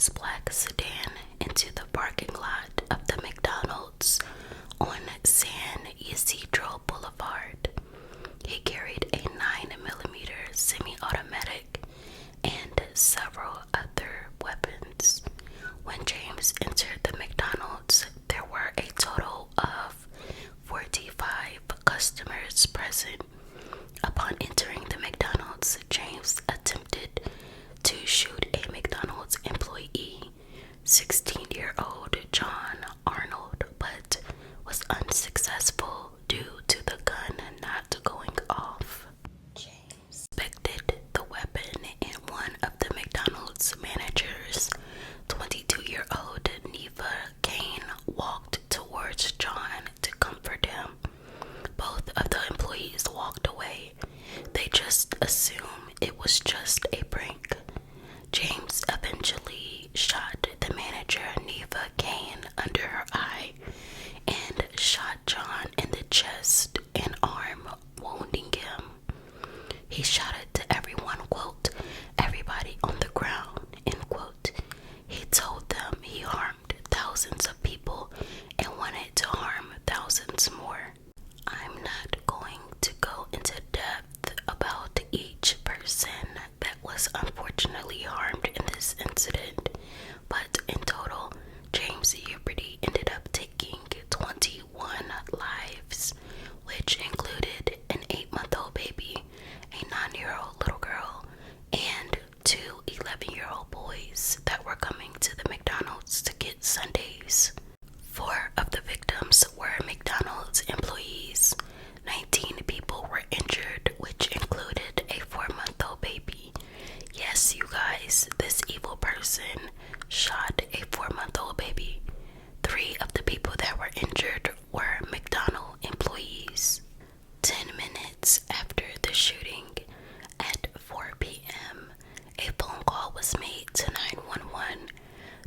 his black sedan into the parking lot of the McDonald's on San Ysidro Boulevard. He carried a 9mm semi-automatic and several other weapons. When James entered the McDonald's, there were a total of 45 customers present. Upon entering the McDonald's, James attempted to shoot a McDonald's employee, 16-year-old John Arnold, but was unsuccessful due to the gun not going off. James suspected the weapon in one of the McDonald's managers. 22-year-old Neva Kane walked towards John to comfort him. Both of the employees walked away. They just assumed it was just a prank. James eventually shot the manager, Neva Kane, under her eye and shot John in the chest and arm, wounding him. He shouted to everyone, quote, "Everybody on the ground," end quote. He told them he harmed thousands of people and wanted to harm thousands more. I'm not going to go into depth about each person that was unfortunately harmed in this incident, but in total, James Huberty ended up taking 21 lives, which included an 8-month-old baby, a 9-year-old little girl, and two 11-year-old boys that were coming to the McDonald's to get sundaes. 4 of the victims were McDonald's employees. 19 people were injured, which included a 4-month-old baby. Yes, you guys, this evil person shot a 4-month-old baby. 3 of the people that were injured were McDonald's employees. 10 minutes after the shooting, at 4 p.m., a phone call was made to 911.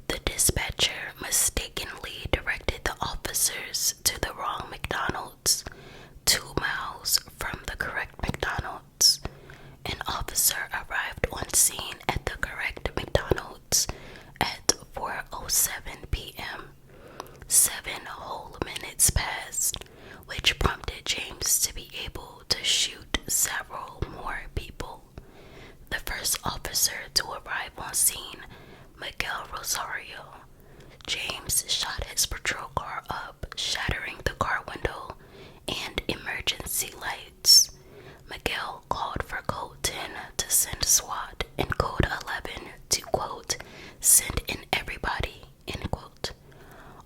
The dispatcher mistakenly directed the officers to the wrong McDonald's, 2 miles from the correct McDonald's. An officer arrived on scene at the correct McDonald's at 4:07 p.m. 7 whole minutes passed, which prompted James to be able to shoot several more people. The first officer to arrive on scene, Miguel Rosario. James shot his patrol car up, shattering the car window and emergency lights. Miguel called for code 10 to send SWAT and code 11 to, quote, "send in everybody," end quote.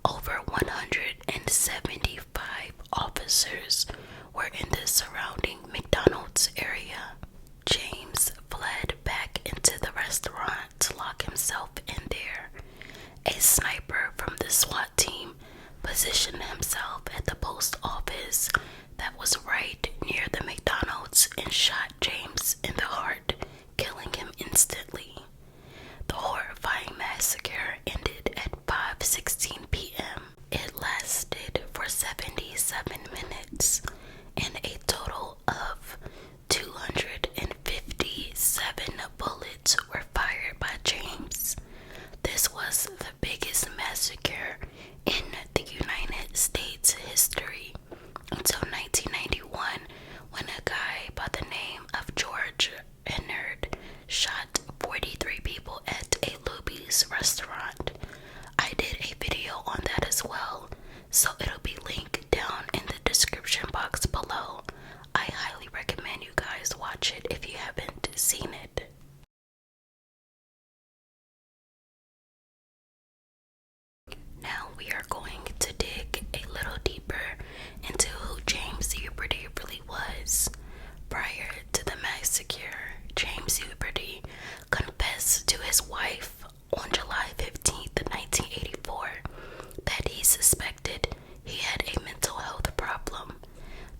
Over 175 officers were in the surrounding McDonald's area. James fled back into the restaurant to lock himself in there. A sniper from the SWAT team positioned himself at the post office that was right near the McDonald's and shot James in the heart, killing him instantly. The horrifying massacre ended at 5:16 p.m. It lasted for 77 minutes, and a total of 257 bullets were fired by James. This was the biggest massacre in the United States history until 1991, when a guy by the name of George Hennard shot 43 people at a Luby's restaurant. I did a video on that as well, so it'll be linked down in the description box below. I highly recommend you guys watch it if you haven't seen it. Now we are going to dig a little deeper into who James Huberty really was. Prior to the massacre, James Huberty confessed to his wife on July 15th, 1984, that he suspected he had a mental health problem.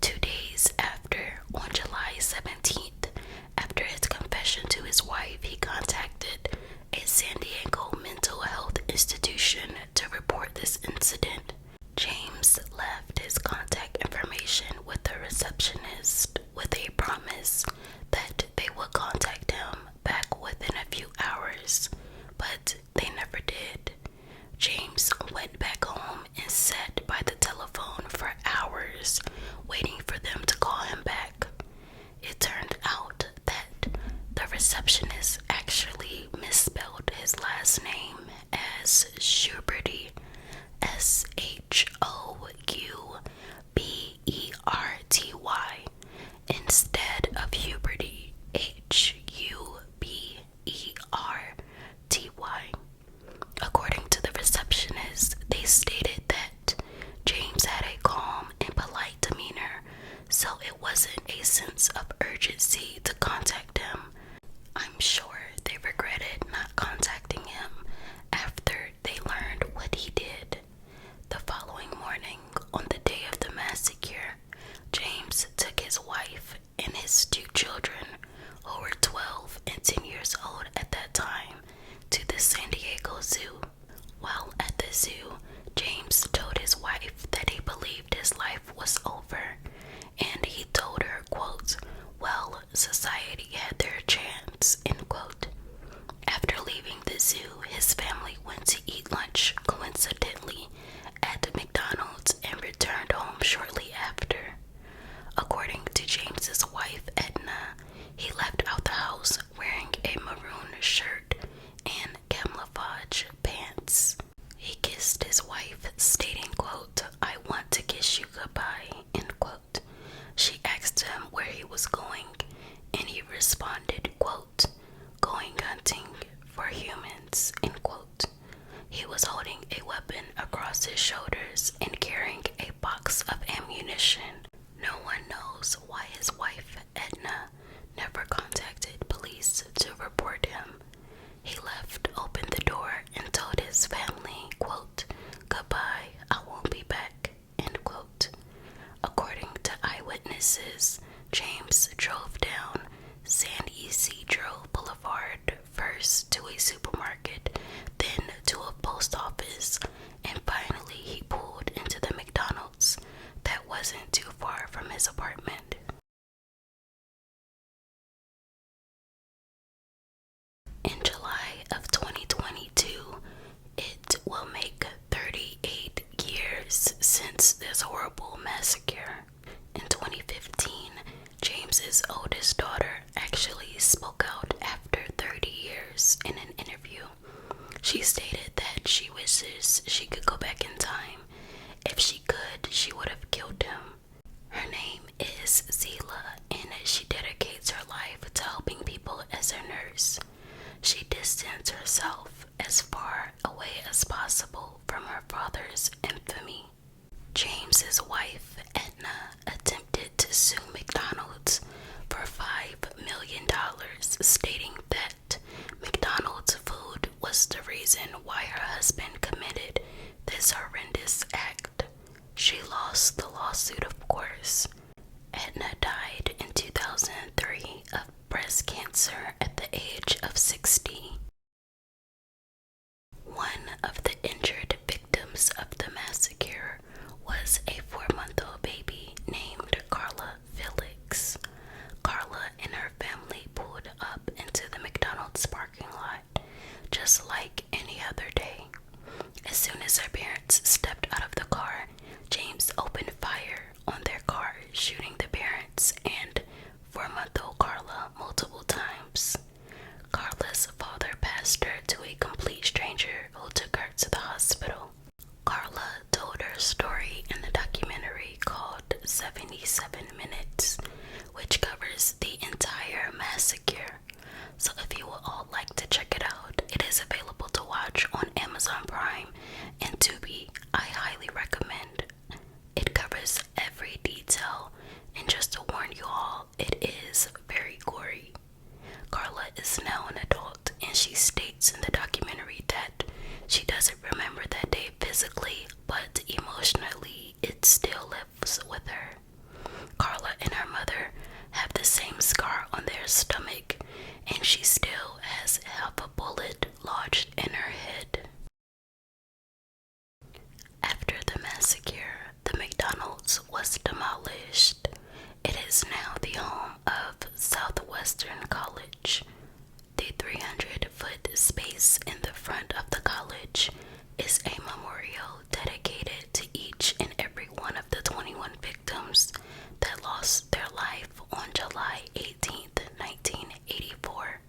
2 days after, on July 17th, after his confession to his wife, he contacted a San Diego mental health institution to report this incident. James left his contact information with the receptionist with a promise that they would contact him back within a few hours, but they never his last name as Schuberty, Shouberty, instead of Huberty, Huberty. According to the receptionist, they stated that James had a calm and polite demeanor, so it wasn't a sense of urgency to contact him. I'm sure they regretted not contacting him after they learned what he did. The following morning, on the day of the massacre, James took his wife and his two children, who were 12 and 10 years old at that time, to the San Diego Zoo. While at the zoo, James told his wife that he believed his life was over, and he told her, quote, "Well, society had their chance," end quote. After leaving the zoo, his family went to eat lunch, coincidentally, at McDonald's and returned home shortly after. According to James's wife, Edna, he left out the house wearing a maroon shirt and camouflage pants. He kissed his wife, stating, quote, "I want to kiss you goodbye," end quote. She asked him where he was going, and he responded, quote, "Going hunting for humans," end quote. He was holding a weapon across his shoulders and carrying a box of ammunition. No one knows why his wife, Edna, never contacted police to report him. He left open the door and told his family, quote, "Goodbye, I won't be back," end quote. According to eyewitnesses, James drove down San Isidro Boulevard, first to a supermarket, then to a post office, and finally he pulled into the McDonald's that wasn't too far from his apartment. In July of 2022, it will make 38 years since this horrible massacre. In 2015, James's oldest daughter actually spoke out after 30 years in an interview. She stated that she wishes she could go back in time. If she could, she would have killed him. Her name is Zila, and she dedicates her life to helping people as a nurse. She distanced herself as far away as possible from her father's infamy. James's wife, Edna, attempted to sue McDonald's for $5 million, stating that McDonald's food was the reason why her husband committed this horrendous act. She lost the lawsuit, of course. Edna died in 2003 of breast cancer at the age of 60. One of the injured victims of the massacre was a 4-month-old baby named Carla Felix. Carla and her family pulled up into the McDonald's parking lot just like any other day. As soon as her parents stepped out of the car, James opened fire on their car, shooting the parents and 4-month-old Carla multiple times. Carla's father passed her to a complete stranger who took her to the hospital. Carla told her story in the documentary called 77 Minutes, which covers the entire massacre. So if you would all like to check it out, it is available to watch on Amazon Prime and Tubi. I highly recommend. It covers every detail, and just to warn you all, it is very gory. Carla is now an adult, and she states in the documentary that she doesn't remember that day physically, but emotionally it still lives with her. Carla and her mother have the same scar on their stomach, and she still has half a bullet lodged in her head. After the massacre, the McDonald's was demolished. It is now the home of Southwestern College. The 300-foot space in the front of the college is a memorial dedicated to each and every one of the 21 victims that lost their life on July 18th, 1984.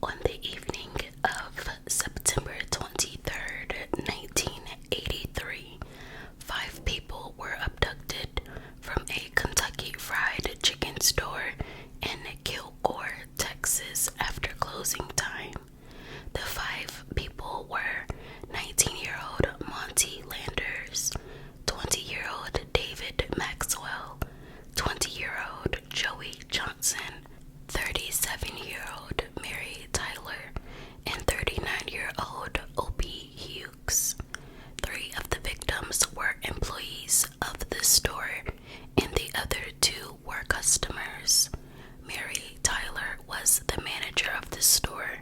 On the evening of September 23rd, 1983, 5 people were abducted from a Kentucky Fried Chicken store in Kilgore, Texas after closing time. The 5 people were 19-year-old Monty Landers, 20-year-old David Maxwell, 20-year-old Joey Johnson, 37-year-old Mary Tyler, and 39-year-old Opie Hughes. 3 of the victims were employees of the store, and the other 2 were customers. Mary Tyler was the manager of the store,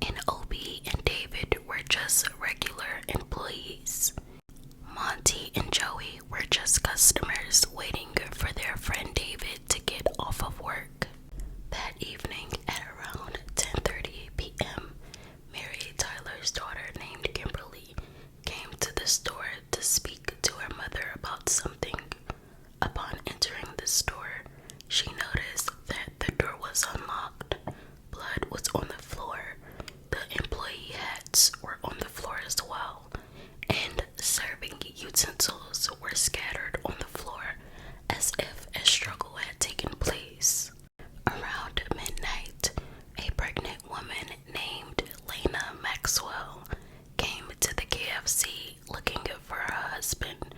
and Opie and David were just regular employees. Monty and Joey were just customers waiting for their friend David to get off of work. That evening at around 10:30 p.m., Mary Tyler's daughter named Kimberly came to the store to speak to her mother about something. Upon entering the store, she noticed that the door was unlocked. Blood was on the floor. The employee hats were on the floor as well, and serving utensils were scattered on the floor as if a struggle had taken place. Around midnight, a pregnant woman named Lena Maxwell came to the KFC looking for her husband,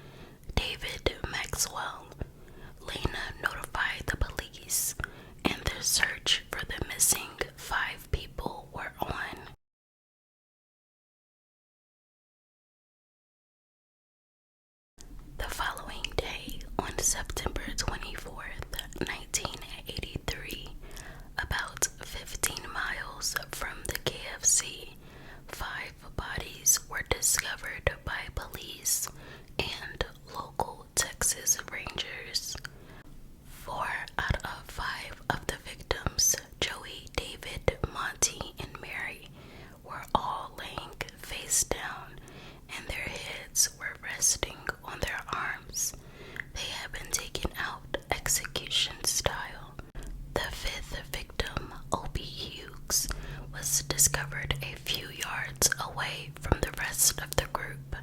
David Maxwell. Lena notified the police, and the search for the missing 5 people were on. The following day, on September 24th, 1983, about 15 miles from the KFC, 5 bodies were discovered by police and local Texas Rangers. 4 out of 5 of the victims, Joey, David, Monty, and Mary, were all laying face down, and their heads were resting on their arms. They had been taken out execution style. The 5th victim, Opie Hughes, was discovered a few yards away from the rest of the group.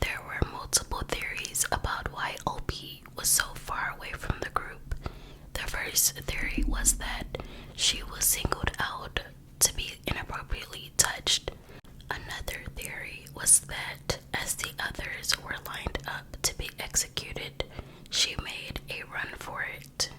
There were multiple theories about why Opie was so far away from the group. The first theory was that she was singled out to be inappropriately touched. Another theory was that as the others were lined up to be executed, she made a run for it.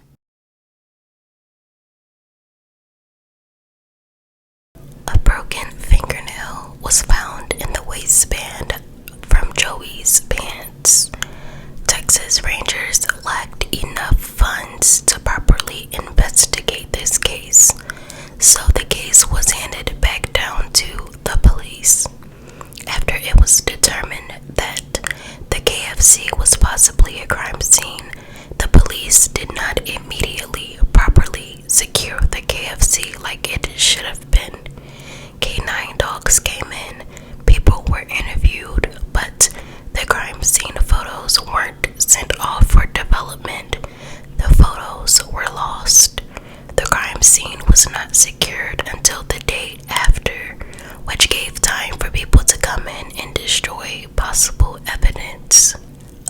A broken fingernail was found in the waistband from Joey's pants. Texas Rangers lacked enough funds to properly investigate this case, so the case was handed back down to the police. After it was determined that the KFC was possibly a crime scene, the police did not immediately properly secure the KFC like it should have been. K9 dogs came in, people were interviewed, but the crime scene photos weren't sent off for development. The photos were lost. The crime scene was not secured until the day after, which gave time for people to come in and destroy possible evidence.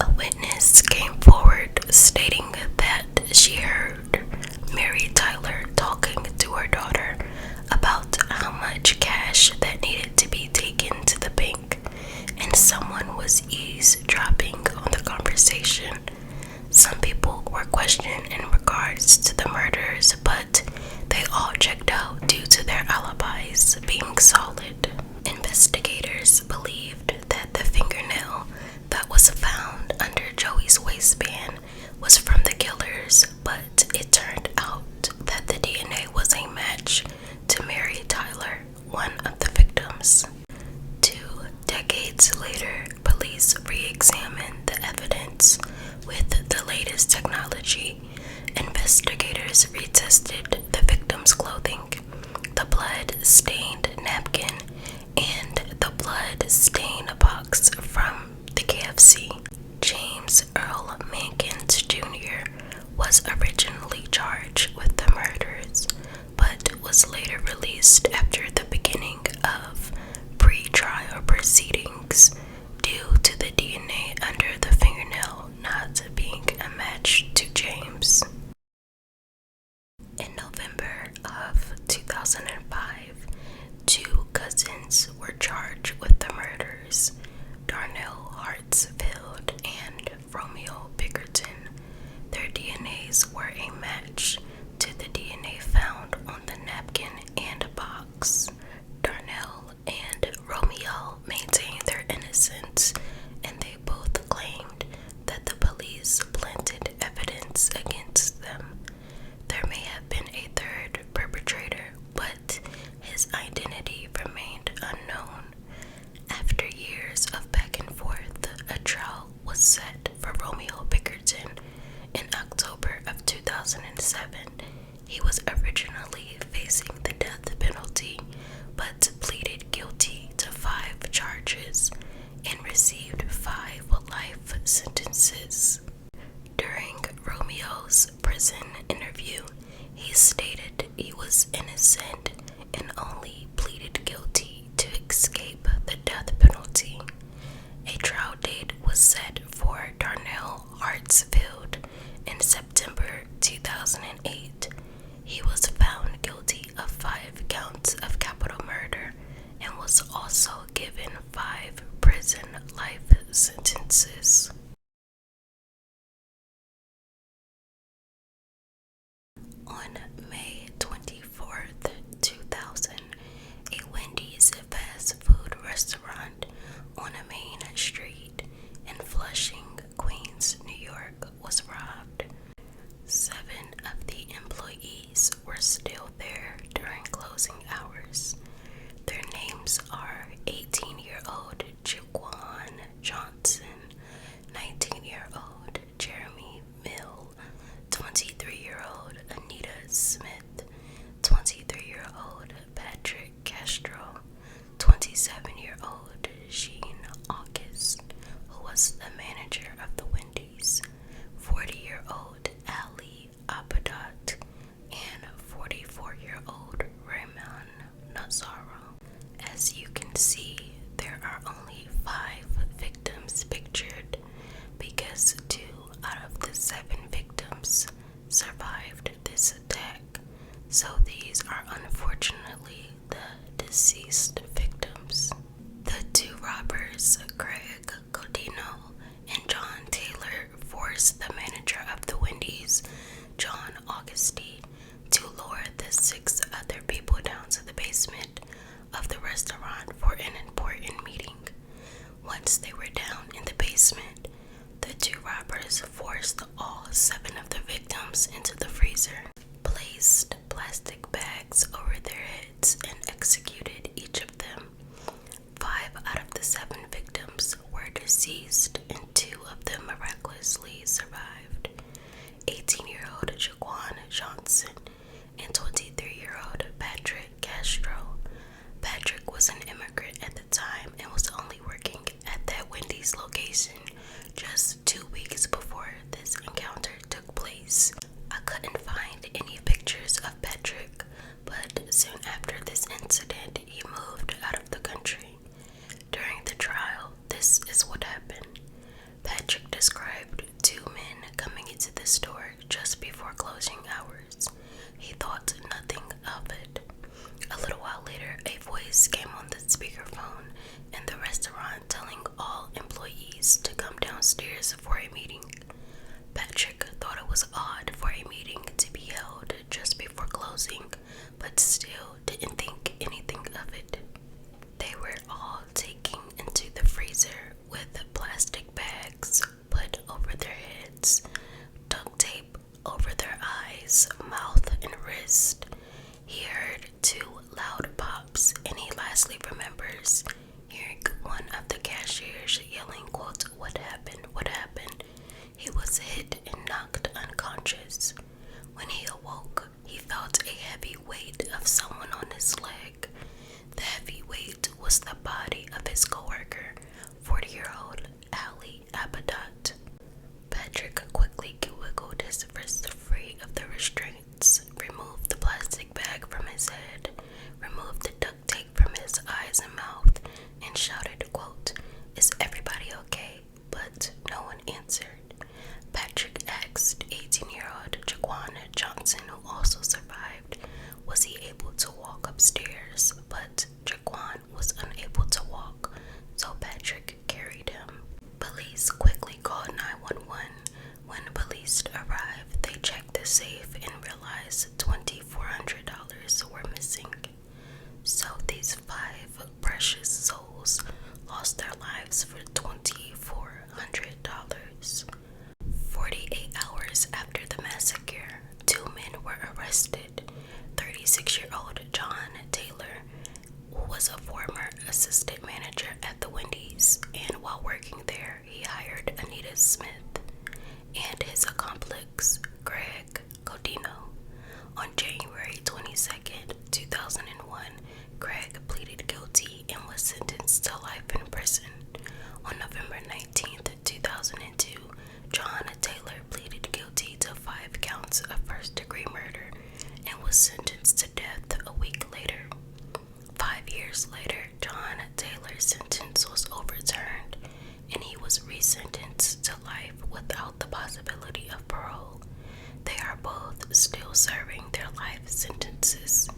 A witness came forward stating that she heard Mary Tyler talking to her daughter about how much cash that needed to be taken to the bank, and someone was eavesdropping on the conversation. Some people were questioned in regards to the murders, but they all checked out due to their alibis being solid. Investigators believed that the fingernail that was found under Joey's waistband was from the killers, but it turned out that the DNA was a match to Mary Tyler, one of the victims. 2 decades later, police re-examined the evidence with the latest technology. Investigators retested the victim's clothing, the blood-stained napkin, and the blood-stained box from the KFC. James Earl Mankins Jr. was originally charged with the murders, but was later released after 2005, two cousins were charged with the murders, Darnell Hartsfield and Romeo Bickerton. Their DNAs were a match to the DNA found on the napkin and box. Darnell and Romeo maintained their innocence, and they both claimed that the police planted evidence against them. There may have been a third perpetrator, but his identity remained unknown. After years of back and forth, a trial was set for Romeo Bickerton in October of 2007. He was originally facing the death penalty, but pleaded guilty to 5 charges and received 5 life sentences. During Romeo's prison interview, he stated he was innocent and only pleaded guilty to escape the death penalty. A trial date was set for Darnell Hartsfield in September 2008. He was found guilty of 5 counts of capital murder and was also given 5 prison life sentences. On May 24th, 2000, a Wendy's fast food restaurant on a main street in Flushing, Queens, New York was robbed. 7 of the employees were still there during closing hours. Their names are 18-year-old Jaquan Johnson, 19-year-old Jeremy Mill, 23-year-old Anita Smith, 23-year-old Patrick Castro, 27-year-old Jean August, who was the manager of the Wendy's, 40-year-old Ali Abadat, and 44-year-old Raymond Nazaro. As you can see, there are only 5 victims pictured because 2 out of the 7 victims survived this attack, so these are unfortunately the deceased victims. The 2 robbers, Craig Godino and John Taylor, forced the manager of the Wendy's, John Auguste, to lower the 6 other people down to the basement of the restaurant for an important meeting. Once they were down in the basement, the 2 robbers forced all 7 of the victims into the freezer, placed plastic bags over their heads, and executed each of them. 5 out of the 7 victims were deceased, and 2 of them miraculously survived. 18-year-old Jaquan Johnson and 23-year-old Patrick Castro. Patrick was an immigrant at the time and was only working at that Wendy's location just 2 weeks before this encounter took place. I couldn't find any pictures of Patrick, but soon after this incident, he moved out of the country. During the trial, this is what happened. Patrick described 2 men coming into the store just before closing hours. He thought nothing of it. A little while later, a voice came on the speakerphone in the restaurant telling all employees to come downstairs for a meeting. Patrick thought it was odd for a meeting to be held just before closing, but still didn't think anything of it. They were all taken into the freezer with plastic bags put over their heads, duct tape over their eyes, mouth, and wrist. He heard 2 loud pops, and he lastly remembers hearing one of the cashiers yelling, quote, "What happened? What happened?" He was hit and knocked unconscious. When he awoke, he felt a heavy weight of someone on his leg. The heavy weight was the body of his coworker, 40-year-old Ali Abadat. Patrick quickly wiggled his wrist free of the restraints, removed the plastic bag from his head, removed the duct tape from his eyes and mouth, and shouted, quote, "Is everybody okay?" But no one answered. Patrick asked 18-year-old Jaquan Johnson, who also survived, was he able to walk safe and realized $2,400 were missing. So these 5 precious souls lost their lives for $2,400. 48 hours after the massacre, 2 men were arrested. 36-year-old John Taylor, who was a former assistant manager at the Wendy's, and while working there, he hired Anita Smith and his accomplice, Greg Codino. On January 22nd, 2001, Greg pleaded guilty and was sentenced to life in prison. On November 19th, 2002, John Taylor pleaded guilty to 5 counts of first-degree murder and was sentenced to death a week later. 5 years later, John Taylor's sentence was overturned and he was resentenced to life without the possibility of parole. They are both still serving their life sentences.